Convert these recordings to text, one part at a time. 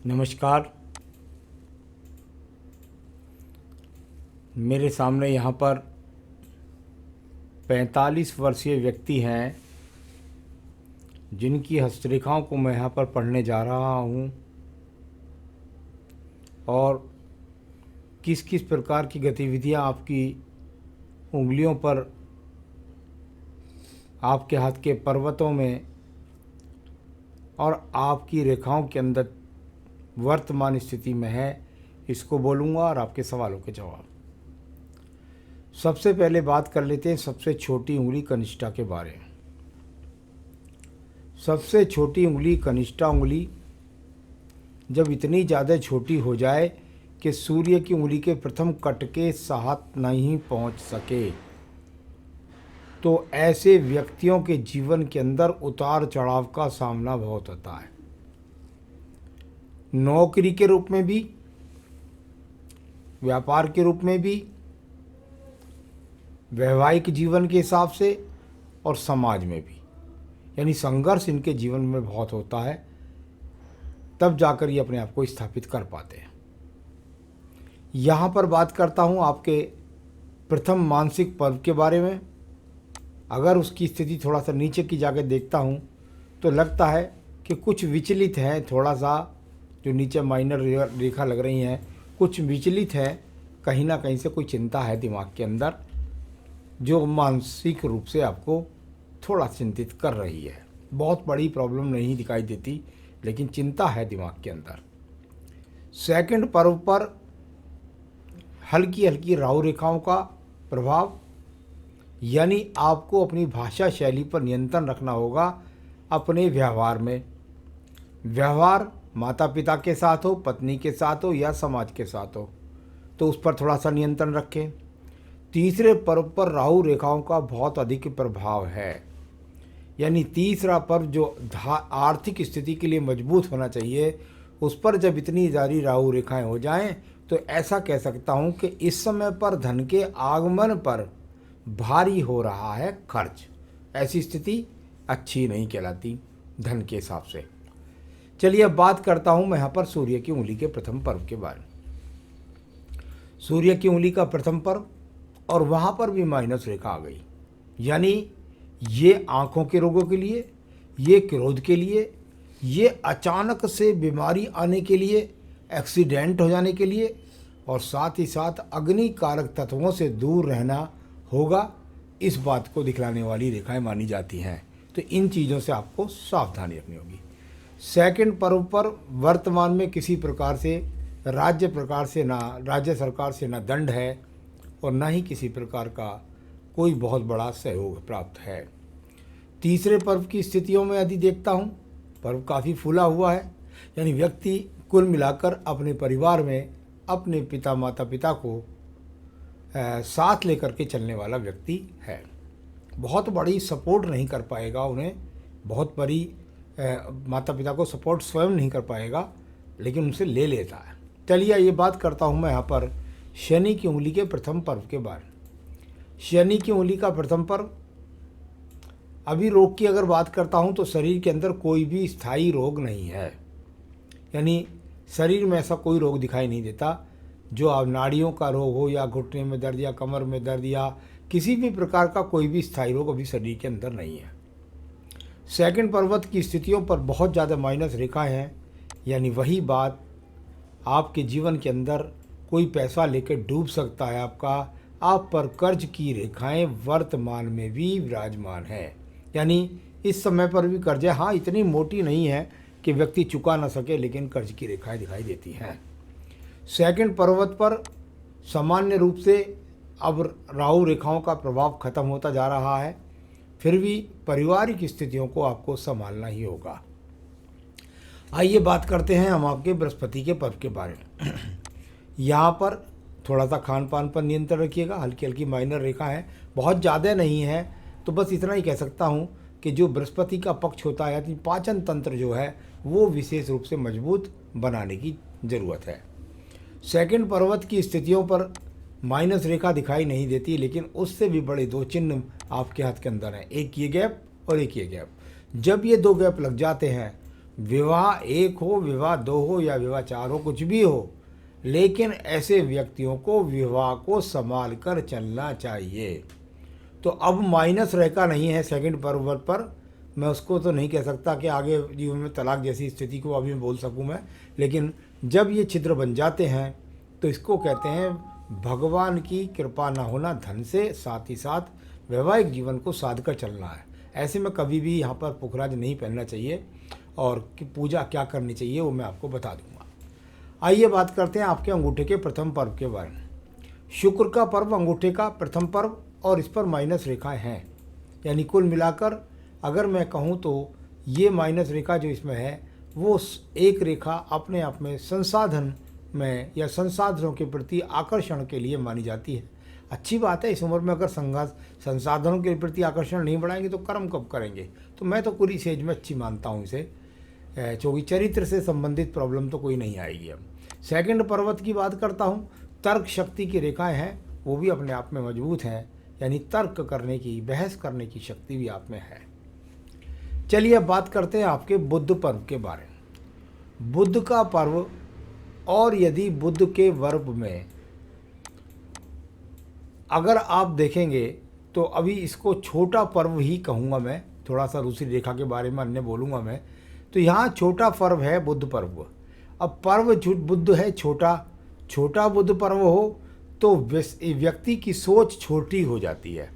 नमस्कार। मेरे सामने यहाँ पर 45 वर्षीय व्यक्ति हैं जिनकी हस्तरेखाओं को मैं यहाँ पर पढ़ने जा रहा हूँ और किस किस प्रकार की गतिविधियाँ आपकी उंगलियों पर, आपके हाथ के पर्वतों में और आपकी रेखाओं के अंदर वर्तमान स्थिति में है, इसको बोलूँगा और आपके सवालों के जवाब। सबसे पहले बात कर लेते हैं सबसे छोटी उंगली कनिष्ठा के बारे में। सबसे छोटी उंगली कनिष्ठा उंगली जब इतनी ज़्यादा छोटी हो जाए कि सूर्य की उंगली के प्रथम कट के साथ नहीं पहुंच सके, तो ऐसे व्यक्तियों के जीवन के अंदर उतार चढ़ाव का सामना बहुत होता है। नौकरी के रूप में भी, व्यापार के रूप में भी, वैवाहिक जीवन के हिसाब से और समाज में भी, यानी संघर्ष इनके जीवन में बहुत होता है, तब जाकर ये अपने आप को स्थापित कर पाते हैं। यहाँ पर बात करता हूँ आपके प्रथम मानसिक पर्व के बारे में। अगर उसकी स्थिति थोड़ा सा नीचे की जाकर देखता हूँ तो लगता है कि कुछ विचलित है, थोड़ा सा जो नीचे माइनर रेखा लग रही हैं कुछ विचलित है, कहीं ना कहीं से कोई चिंता है दिमाग के अंदर जो मानसिक रूप से आपको थोड़ा चिंतित कर रही है। बहुत बड़ी प्रॉब्लम नहीं दिखाई देती, लेकिन चिंता है दिमाग के अंदर। सेकंड पर्व पर हल्की हल्की राहु रेखाओं का प्रभाव, यानी आपको अपनी भाषा शैली पर नियंत्रण रखना होगा अपने व्यवहार में। व्यवहार माता पिता के साथ हो, पत्नी के साथ हो या समाज के साथ हो, तो उस पर थोड़ा सा नियंत्रण रखें। तीसरे पर्व पर राहु रेखाओं का बहुत अधिक प्रभाव है, यानी तीसरा पर्व जो आर्थिक स्थिति के लिए मजबूत होना चाहिए, उस पर जब इतनी सारी राहु रेखाएं हो जाएं तो ऐसा कह सकता हूं कि इस समय पर धन के आगमन पर भारी हो रहा है खर्च। ऐसी स्थिति अच्छी नहीं कहलाती धन के हिसाब से। चलिए अब बात करता हूं मैं यहाँ पर सूर्य की उंगली के प्रथम पर्व के बारे में। सूर्य की उंगली का प्रथम पर्व और वहाँ पर भी माइनस रेखा आ गई, यानी ये आँखों के रोगों के लिए, ये क्रोध के लिए, ये अचानक से बीमारी आने के लिए, एक्सीडेंट हो जाने के लिए, और साथ ही साथ अग्नि कारक तत्वों से दूर रहना होगा, इस बात को दिखलाने वाली रेखाएं मानी जाती हैं। तो इन चीज़ों से आपको सावधानी रखनी होगी। सेकंड पर्व पर वर्तमान में किसी प्रकार से राज्य सरकार से ना दंड है और ना ही किसी प्रकार का कोई बहुत बड़ा सहयोग प्राप्त है। तीसरे पर्व की स्थितियों में यदि देखता हूँ, पर्व काफ़ी फूला हुआ है, यानी व्यक्ति कुल मिलाकर अपने परिवार में अपने माता पिता को साथ लेकर के चलने वाला व्यक्ति है। बहुत बड़ी सपोर्ट नहीं कर पाएगा उन्हें, बहुत बड़ी माता पिता को सपोर्ट स्वयं नहीं कर पाएगा, लेकिन उनसे ले लेता है। चलिए ये बात करता हूँ मैं यहाँ पर शनि की उंगली के प्रथम पर्व के बारे में। शनि की उंगली का प्रथम पर्व, अभी रोग की अगर बात करता हूँ तो शरीर के अंदर कोई भी स्थायी रोग नहीं है, यानी शरीर में ऐसा कोई रोग दिखाई नहीं देता जो आप नाड़ियों का रोग हो या घुटने में दर्द या कमर में दर्द या किसी भी प्रकार का कोई भी स्थायी रोग अभी शरीर के अंदर नहीं है। सेकंड पर्वत की स्थितियों पर बहुत ज़्यादा माइनस रेखाएं हैं, यानी वही बात, आपके जीवन के अंदर कोई पैसा लेकर डूब सकता है आपका, आप पर कर्ज की रेखाएं वर्तमान में भी विराजमान है, यानी इस समय पर भी कर्ज है। हाँ, इतनी मोटी नहीं है कि व्यक्ति चुका ना सके, लेकिन कर्ज की रेखाएं दिखाई देती हैं। सेकंड पर्वत पर सामान्य रूप से अब राहु रेखाओं का प्रभाव खत्म होता जा रहा है, फिर भी पारिवारिक स्थितियों को आपको संभालना ही होगा। आइए बात करते हैं हम आपके बृहस्पति के पर्व के बारे में। यहाँ पर थोड़ा सा खान पान पर नियंत्रण रखिएगा, हल्की हल्की माइनर रेखा है, बहुत ज़्यादा नहीं है, तो बस इतना ही कह सकता हूँ कि जो बृहस्पति का पक्ष होता है, यानी पाचन तंत्र जो है, वो विशेष रूप से मजबूत बनाने की ज़रूरत है। सेकंड पर्वत की स्थितियों पर माइनस रेखा दिखाई नहीं देती, लेकिन उससे भी बड़े दो चिन्ह आपके हाथ के अंदर हैं, एक ये गैप और एक ये गैप। जब ये दो गैप लग जाते हैं विवाह एक हो, विवाह दो हो या विवाह चार हो, कुछ भी हो, लेकिन ऐसे व्यक्तियों को विवाह को संभाल कर चलना चाहिए। तो अब माइनस रेखा नहीं है सेकंड पर्वत पर, मैं उसको तो नहीं कह सकता कि आगे जीवन में तलाक जैसी स्थिति को अभी बोल सकूं मैं, लेकिन जब ये छिद्र बन जाते हैं तो इसको कहते हैं भगवान की कृपा ना होना धन से, साथ ही साथ वैवाहिक जीवन को साध कर चलना है। ऐसे में कभी भी यहाँ पर पुखराज नहीं पहनना चाहिए, और कि पूजा क्या करनी चाहिए वो मैं आपको बता दूंगा। आइए बात करते हैं आपके अंगूठे के प्रथम पर्व के बारे में। शुक्र का पर्व अंगूठे का प्रथम पर्व, और इस पर माइनस रेखाएं हैं, यानी कुल मिलाकर अगर मैं कहूँ तो ये माइनस रेखा जो इसमें है वो एक रेखा अपने आप में संसाधन में या संसाधनों के प्रति आकर्षण के लिए मानी जाती है। अच्छी बात है, इस उम्र में अगर संसाधनों के प्रति आकर्षण नहीं बढ़ाएंगे तो कर्म कब करेंगे। तो मैं तो पूरी सेज में अच्छी मानता हूँ इसे, क्योंकि चरित्र से संबंधित प्रॉब्लम तो कोई नहीं आएगी। अब सेकंड पर्वत की बात करता हूँ, तर्क शक्ति की रेखाएं हैं, वो भी अपने आप में मजबूत हैं, यानी तर्क करने की, बहस करने की शक्ति भी आप में है। चलिए अब बात करते हैं आपके बुध पर्व के बारे में। बुध का पर्व, और यदि बुध के वर्ग में अगर आप देखेंगे तो अभी इसको छोटा पर्व ही कहूँगा मैं, थोड़ा सा दूसरी रेखा के बारे में अन्य बोलूँगा मैं। तो यहाँ छोटा पर्व है बुध पर्व। अब पर्व बुध है छोटा, छोटा बुध पर्व हो तो व्यक्ति की सोच छोटी हो जाती है।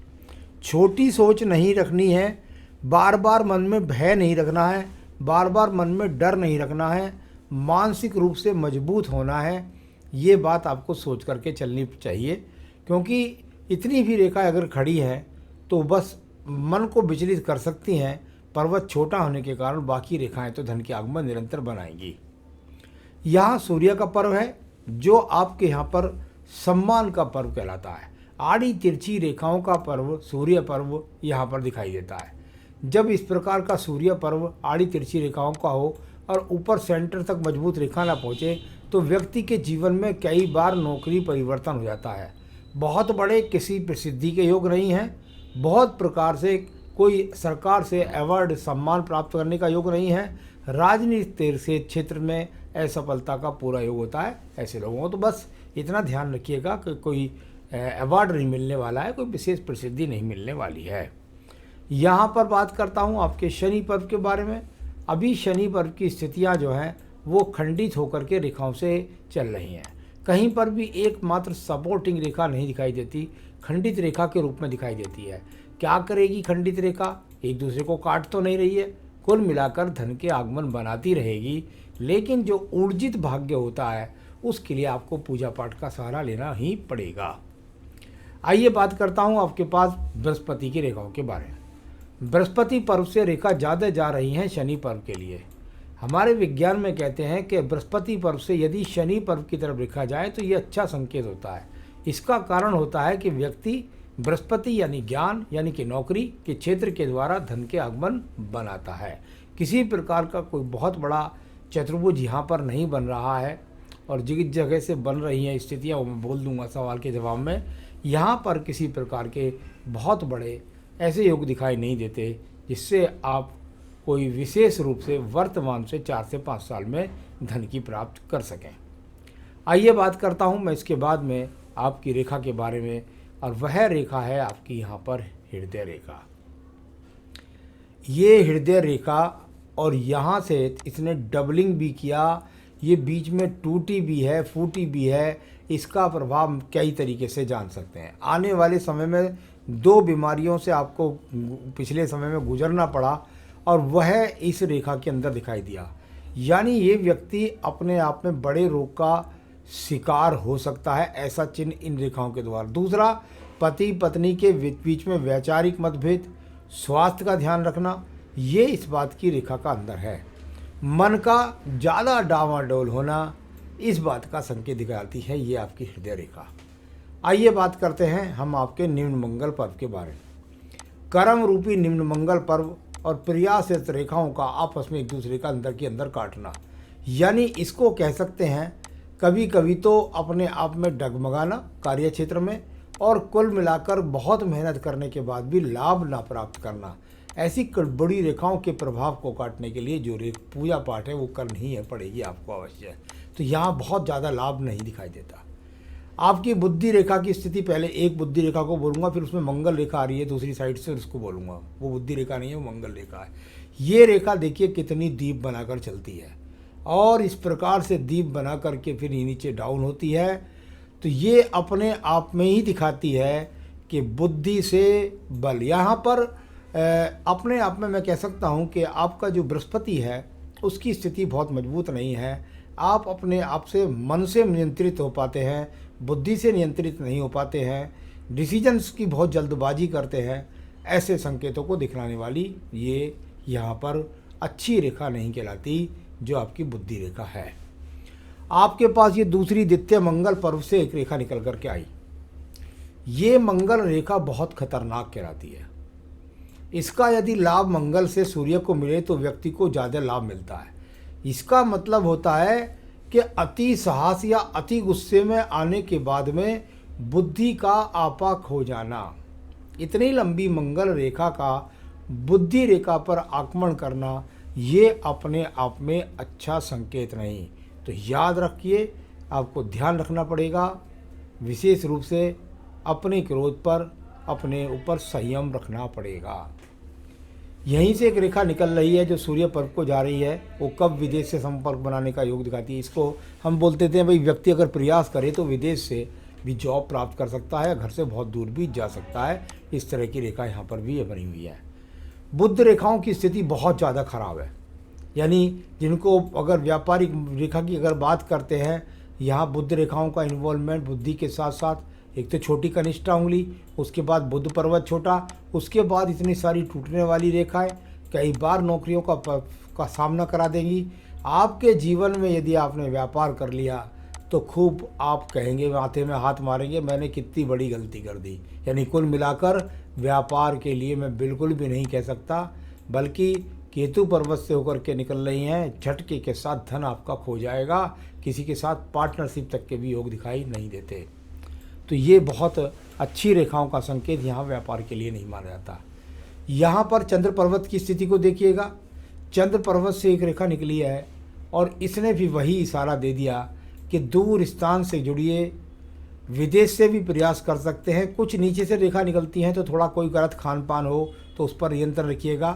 छोटी सोच नहीं रखनी है, बार बार मन में भय नहीं रखना है, बार बार मन में डर नहीं रखना है, मानसिक रूप से मजबूत होना है। ये बात आपको सोच करके चलनी चाहिए, क्योंकि इतनी भी रेखा अगर खड़ी है तो बस मन को विचलित कर सकती हैं। पर्वत छोटा होने के कारण बाकी रेखाएं तो धन के आगमन निरंतर बनाएंगी। यहाँ सूर्य का पर्व है, जो आपके यहाँ पर सम्मान का पर्व कहलाता है। आड़ी तिरछी रेखाओं का पर्व सूर्य पर्व यहाँ पर दिखाई देता है। जब इस प्रकार का सूर्य पर्व आड़ी तिरछी रेखाओं का हो और ऊपर सेंटर तक मजबूत रेखा ना पहुँचे तो व्यक्ति के जीवन में कई बार नौकरी परिवर्तन हो जाता है। बहुत बड़े किसी प्रसिद्धि के योग नहीं हैं, बहुत प्रकार से कोई सरकार से अवार्ड सम्मान प्राप्त करने का योग नहीं है, राजनीति से क्षेत्र में असफलता का पूरा योग होता है। ऐसे लोगों को तो बस इतना ध्यान रखिएगा कि कोई अवार्ड नहीं मिलने वाला है, कोई विशेष प्रसिद्धि नहीं मिलने वाली है। यहाँ पर बात करता हूँ आपके शनि पर्व के बारे में। अभी शनि पर्व की स्थितियाँ जो हैं वो खंडित होकर के रेखाओं से चल रही हैं। कहीं पर भी एकमात्र सपोर्टिंग रेखा नहीं दिखाई देती, खंडित रेखा के रूप में दिखाई देती है। क्या करेगी खंडित रेखा? एक दूसरे को काट तो नहीं रही है, कुल मिलाकर धन के आगमन बनाती रहेगी, लेकिन जो ऊर्जित भाग्य होता है उसके लिए आपको पूजा पाठ का सहारा लेना ही पड़ेगा। आइए बात करता हूँ आपके पास बृहस्पति की रेखाओं के बारे में। बृहस्पति पर्व से रेखा ज़्यादा जा रही हैं शनि पर्व के लिए। हमारे विज्ञान में कहते हैं कि बृहस्पति पर्व से यदि शनि पर्व की तरफ देखा जाए तो ये अच्छा संकेत होता है। इसका कारण होता है कि व्यक्ति बृहस्पति यानी ज्ञान यानी कि नौकरी के क्षेत्र के द्वारा धन के आगमन बनाता है। किसी प्रकार का कोई बहुत बड़ा चतुर्भुज यहाँ पर नहीं बन रहा है, और जिस जगह से बन रही हैं स्थितियाँ वो मैं बोल दूंगा सवाल के जवाब में। यहाँ पर किसी प्रकार के बहुत बड़े ऐसे योग दिखाई नहीं देते जिससे आप कोई विशेष रूप से वर्तमान से 4 से 5 साल में धन की प्राप्त कर सकें। आइए बात करता हूँ मैं इसके बाद में आपकी रेखा के बारे में, और वह रेखा है आपकी यहाँ पर हृदय रेखा। ये हृदय रेखा, और यहाँ से इसने डबलिंग भी किया, ये बीच में टूटी भी है, फूटी भी है। इसका प्रभाव कई तरीके से जान सकते हैं। आने वाले समय में 2 बीमारियों से आपको पिछले समय में गुजरना पड़ा, और वह इस रेखा के अंदर दिखाई दिया। यानी ये व्यक्ति अपने आप में बड़े रोग का शिकार हो सकता है, ऐसा चिन्ह इन रेखाओं के द्वारा। दूसरा, पति पत्नी के बीच में वैचारिक मतभेद, स्वास्थ्य का ध्यान रखना, ये इस बात की रेखा का अंदर है। मन का ज़्यादा डावाडोल होना, इस बात का संकेत दिखाती है ये आपकी हृदय रेखा। आइए बात करते हैं हम आपके निम्न मंगल पर्व के बारे में। कर्म रूपी निम्न मंगल पर्व और प्रयासित रेखाओं का आपस में एक दूसरे का अंदर के अंदर काटना, यानी इसको कह सकते हैं कभी कभी तो अपने आप में डगमगाना कार्य क्षेत्र में, और कुल मिलाकर बहुत मेहनत करने के बाद भी लाभ ना प्राप्त करना। ऐसी बड़ी रेखाओं के प्रभाव को काटने के लिए जो पूजा पाठ है वो करनी ही पड़ेगी आपको अवश्य। तो यहाँ बहुत ज़्यादा लाभ नहीं दिखाई देता। आपकी बुद्धि रेखा की स्थिति, पहले एक बुद्धि रेखा को बोलूँगा, फिर उसमें मंगल रेखा आ रही है दूसरी साइड से, उसको बोलूँगा। वो बुद्धि रेखा नहीं है, वो मंगल रेखा है। ये रेखा देखिए कितनी दीप बनाकर चलती है और इस प्रकार से दीप बना करके फिर नीचे डाउन होती है। तो ये अपने आप में ही दिखाती है कि बुद्धि से बल। यहाँ पर अपने आप में मैं कह सकता हूँ कि आपका जो बृहस्पति है उसकी स्थिति बहुत मजबूत नहीं है। आप अपने आप से मन से नियंत्रित हो पाते हैं, बुद्धि से नियंत्रित नहीं हो पाते हैं, डिसीजंस की बहुत जल्दबाजी करते हैं। ऐसे संकेतों को दिखलाने वाली ये यहाँ पर अच्छी रेखा नहीं कहलाती जो आपकी बुद्धि रेखा है। आपके पास ये दूसरी द्वितीय मंगल पर्व से एक रेखा निकल कर के आई। ये मंगल रेखा बहुत खतरनाक कहलाती है। इसका यदि लाभ मंगल से सूर्य को मिले तो व्यक्ति को ज़्यादा लाभ मिलता है। इसका मतलब होता है कि अति साहस या अति गुस्से में आने के बाद में बुद्धि का आपा खो जाना। इतनी लंबी मंगल रेखा का बुद्धि रेखा पर आक्रमण करना ये अपने आप में अच्छा संकेत नहीं। तो याद रखिए, आपको ध्यान रखना पड़ेगा, विशेष रूप से अपने क्रोध पर अपने ऊपर संयम रखना पड़ेगा। यहीं से एक रेखा निकल रही है जो सूर्य पर्व को जा रही है। वो कब विदेश से संपर्क बनाने का योग दिखाती है। इसको हम बोलते थे भाई, व्यक्ति अगर प्रयास करे तो विदेश से भी जॉब प्राप्त कर सकता है, घर से बहुत दूर भी जा सकता है। इस तरह की रेखा यहाँ पर भी बनी हुई है। बुध रेखाओं की स्थिति बहुत ज़्यादा खराब है। यानी जिनको अगर व्यापारिक रेखा की अगर बात करते हैं, यहाँ बुध रेखाओं का इन्वॉल्वमेंट बुद्धि के साथ साथ, एक तो छोटी कनिष्ठा उंगली, उसके बाद बुध पर्वत छोटा, उसके बाद इतनी सारी टूटने वाली रेखाएं कई बार नौकरियों का सामना करा देंगी। आपके जीवन में यदि आपने व्यापार कर लिया तो खूब आप कहेंगे, माथे में हाथ मारेंगे, मैंने कितनी बड़ी गलती कर दी। यानी कुल मिलाकर व्यापार के लिए मैं बिल्कुल भी नहीं कह सकता, बल्कि केतु पर्वत से होकर के निकल रही हैं, झटके के साथ धन आपका खो जाएगा। किसी के साथ पार्टनरशिप तक के भी योग दिखाई नहीं देते। तो ये बहुत अच्छी रेखाओं का संकेत यहाँ व्यापार के लिए नहीं माना जाता। यहाँ पर चंद्र पर्वत की स्थिति को देखिएगा। चंद्र पर्वत से एक रेखा निकली है और इसने भी वही इशारा दे दिया कि दूर स्थान से जुड़िए, विदेश से भी प्रयास कर सकते हैं। कुछ नीचे से रेखा निकलती हैं तो थोड़ा कोई गलत खान पान हो तो उस पर नियंत्रण रखिएगा।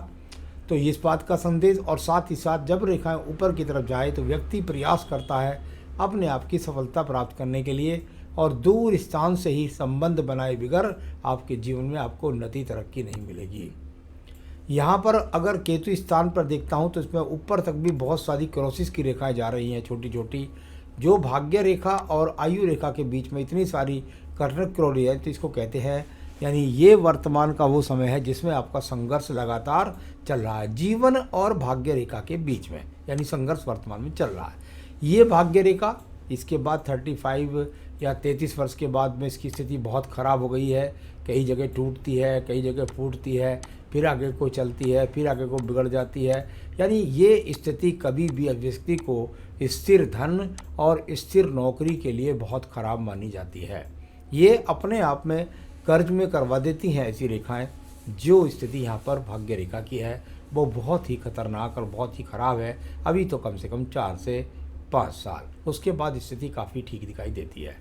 तो इस बात का संदेश, और साथ ही साथ जब रेखाएं ऊपर की तरफ जाए तो व्यक्ति प्रयास करता है अपने आप की सफलता प्राप्त करने के लिए, और दूर स्थान से ही संबंध बनाए बगैर आपके जीवन में आपको उन्नति तरक्की नहीं मिलेगी। यहाँ पर अगर केतु स्थान पर देखता हूँ तो इसमें ऊपर तक भी बहुत सारी क्रॉसिस की रेखाएं जा रही हैं, छोटी छोटी, जो भाग्य रेखा और आयु रेखा के बीच में इतनी सारी कर्णक क्रोली है। तो इसको कहते हैं, यानी ये वर्तमान का वो समय है जिसमें आपका संघर्ष लगातार चल रहा है जीवन और भाग्य रेखा के बीच में, यानी संघर्ष वर्तमान में चल रहा है। ये भाग्य रेखा, इसके बाद 35 या 33 वर्ष के बाद में इसकी स्थिति बहुत ख़राब हो गई है। कई जगह टूटती है, कई जगह फूटती है, फिर आगे को चलती है, फिर आगे को बिगड़ जाती है। यानी ये स्थिति कभी भी व्यक्ति को स्थिर धन और स्थिर नौकरी के लिए बहुत ख़राब मानी जाती है। ये अपने आप में कर्ज में करवा देती हैं ऐसी रेखाएं। जो स्थिति यहाँ पर भाग्य रेखा की है वो बहुत ही खतरनाक और बहुत ही ख़राब है। अभी तो कम से कम 4 से 5 साल, उसके बाद स्थिति काफ़ी ठीक दिखाई देती है।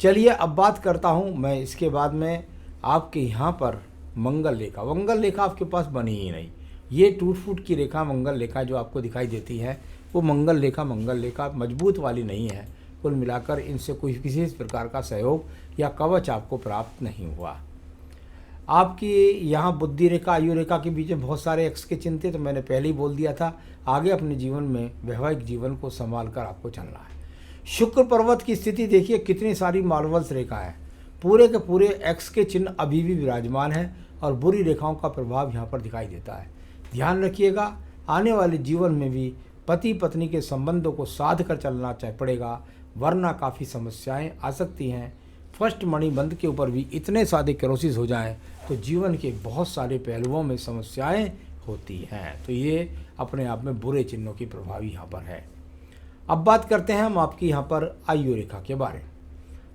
चलिए अब बात करता हूँ मैं इसके बाद में आपके यहाँ पर मंगल रेखा। मंगल रेखा आपके पास बनी ही नहीं। ये टूट फूट की रेखा मंगल रेखा जो आपको दिखाई देती है वो मंगल रेखा मजबूत वाली नहीं है। कुल मिलाकर इनसे कोई किसी प्रकार का सहयोग या कवच आपको प्राप्त नहीं हुआ। आपकी यहाँ बुद्धि रेखा आयु रेखा के बीच में बहुत सारे एक्स के चिन्ह थे, तो मैंने पहले ही बोल दिया था। आगे अपने जीवन में वैवाहिक जीवन को संभाल कर आपको चलना है। शुक्र पर्वत की स्थिति देखिए, कितनी सारी मार्वल्स रेखा है, पूरे के पूरे एक्स के चिन्ह अभी भी विराजमान है और बुरी रेखाओं का प्रभाव यहाँ पर दिखाई देता है। ध्यान रखिएगा, आने वाले जीवन में भी पति पत्नी के संबंधों को साध कर चलना पड़ेगा, वरना काफ़ी समस्याएं आ सकती हैं। फर्स्ट मणिबंध के ऊपर भी इतने सारे क्रोसिस हो जाएं तो जीवन के बहुत सारे पहलुओं में समस्याएं होती हैं। तो ये अपने आप में बुरे चिन्हों की प्रभाव यहाँ पर है। अब बात करते हैं हम आपकी यहाँ पर आयु रेखा के बारे में।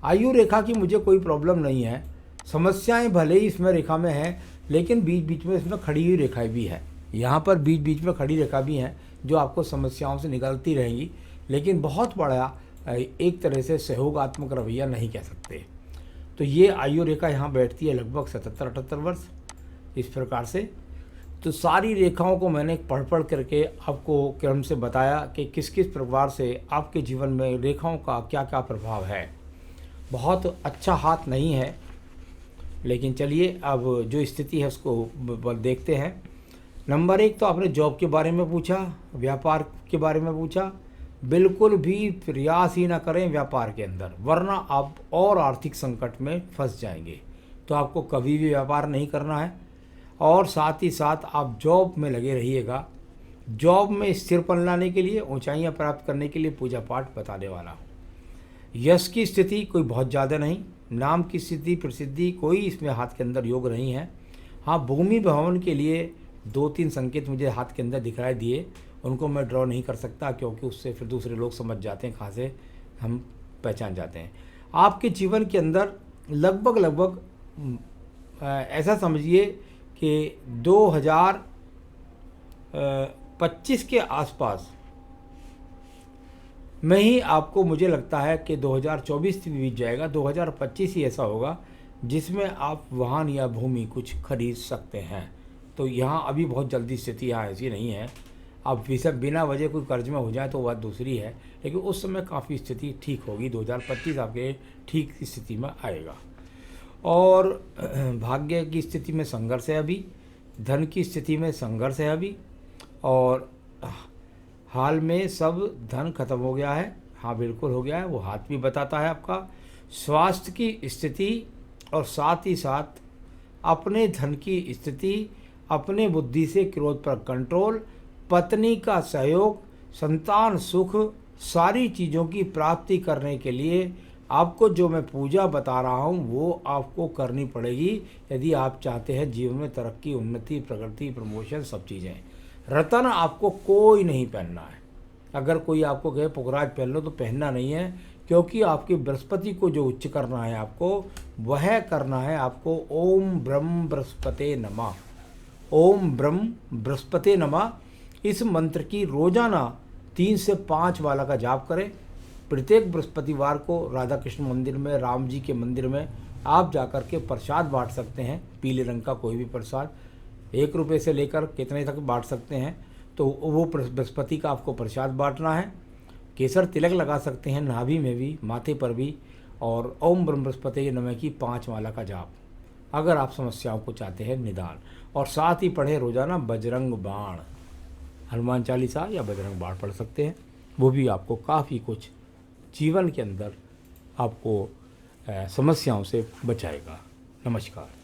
आयु रेखा की मुझे कोई प्रॉब्लम नहीं है, समस्याएं भले ही इसमें रेखा में हैं, लेकिन बीच बीच में इसमें खड़ी हुई रेखाएं भी हैं, यहाँ पर बीच बीच में खड़ी रेखा भी हैं जो आपको समस्याओं से निकलती रहेंगी, लेकिन बहुत बड़ा एक तरह से सहयोगात्मक रवैया नहीं कह सकते। तो ये आयु रेखा यहाँ बैठती है लगभग 77-78 वर्ष इस प्रकार से। तो सारी रेखाओं को मैंने पढ़ करके आपको क्रम से बताया कि किस किस प्रकार से आपके जीवन में रेखाओं का क्या क्या प्रभाव है। बहुत अच्छा हाथ नहीं है, लेकिन चलिए अब जो स्थिति है उसको देखते हैं। नंबर 1 तो आपने जॉब के बारे में पूछा, व्यापार के बारे में पूछा। बिल्कुल भी प्रयास ही ना करें व्यापार के अंदर, वरना आप और आर्थिक संकट में फंस जाएंगे। तो आपको कभी भी व्यापार नहीं करना है, और साथ ही साथ आप जॉब में लगे रहिएगा। जॉब में स्थिरपन लाने के लिए, ऊंचाइयां प्राप्त करने के लिए पूजा पाठ बताने वाला हूँ। यश की स्थिति कोई बहुत ज़्यादा नहीं, नाम की स्थिति, प्रसिद्धि कोई इसमें हाथ के अंदर योग नहीं है। हाँ, भूमि भवन के लिए 2-3 संकेत मुझे हाथ के अंदर दिखाई दिए, उनको मैं ड्रॉ नहीं कर सकता क्योंकि उससे फिर दूसरे लोग समझ जाते हैं, कहाँ से हम पहचान जाते हैं। आपके जीवन के अंदर लगभग ऐसा समझिए कि 2025 के आसपास में ही आपको, मुझे लगता है कि 2024 भी बीत जाएगा, 2025 ही ऐसा होगा जिसमें आप वाहन या भूमि कुछ खरीद सकते हैं। तो यहाँ अभी बहुत जल्दी स्थिति यहाँ ऐसी नहीं है। अब बिना वजह कोई कर्ज में हो जाए तो बात दूसरी है, लेकिन उस समय काफ़ी स्थिति ठीक होगी। 2025 आपके ठीक स्थिति में आएगा। और भाग्य की स्थिति में संघर्ष है अभी, धन की स्थिति में संघर्ष है अभी, और हाल में सब धन खत्म हो गया है। हाँ, बिल्कुल हो गया है, वो हाथ भी बताता है आपका। स्वास्थ्य की स्थिति और साथ ही साथ अपने धन की स्थिति, अपने बुद्धि से क्रोध पर कंट्रोल, पत्नी का सहयोग, संतान सुख, सारी चीज़ों की प्राप्ति करने के लिए आपको जो मैं पूजा बता रहा हूँ वो आपको करनी पड़ेगी यदि आप चाहते हैं जीवन में तरक्की, उन्नति, प्रगति, प्रमोशन, सब चीज़ें। रतन आपको कोई नहीं पहनना है। अगर कोई आपको कहे पुखराज पहन लो तो पहनना नहीं है, क्योंकि आपकी बृहस्पति को जो उच्च करना है आपको, वह करना है आपको ओम ब्रह्म बृहस्पते नमः। ओम ब्रह्म बृहस्पते नमः इस मंत्र की रोजाना 3 से 5 वाला का जाप करें। प्रत्येक बृहस्पतिवार को राधा कृष्ण मंदिर में, राम जी के मंदिर में आप जाकर के प्रसाद बांट सकते हैं। पीले रंग का कोई भी प्रसाद 1 रुपये से लेकर कितने तक बांट सकते हैं। तो वो बृहस्पति का आपको प्रसाद बांटना है। केसर तिलक लगा सकते हैं नाभि में भी, माथे पर भी, और ओम ब्रह्म बृहस्पति नमः की 5 माला का जाप, अगर आप समस्याओं को चाहते हैं निदान। और साथ ही पढ़े रोजाना बजरंग बाण, हनुमान चालीसा या बजरंग बाण पढ़ सकते हैं। वो भी आपको काफ़ी कुछ जीवन के अंदर आपको समस्याओं से बचाएगा। नमस्कार।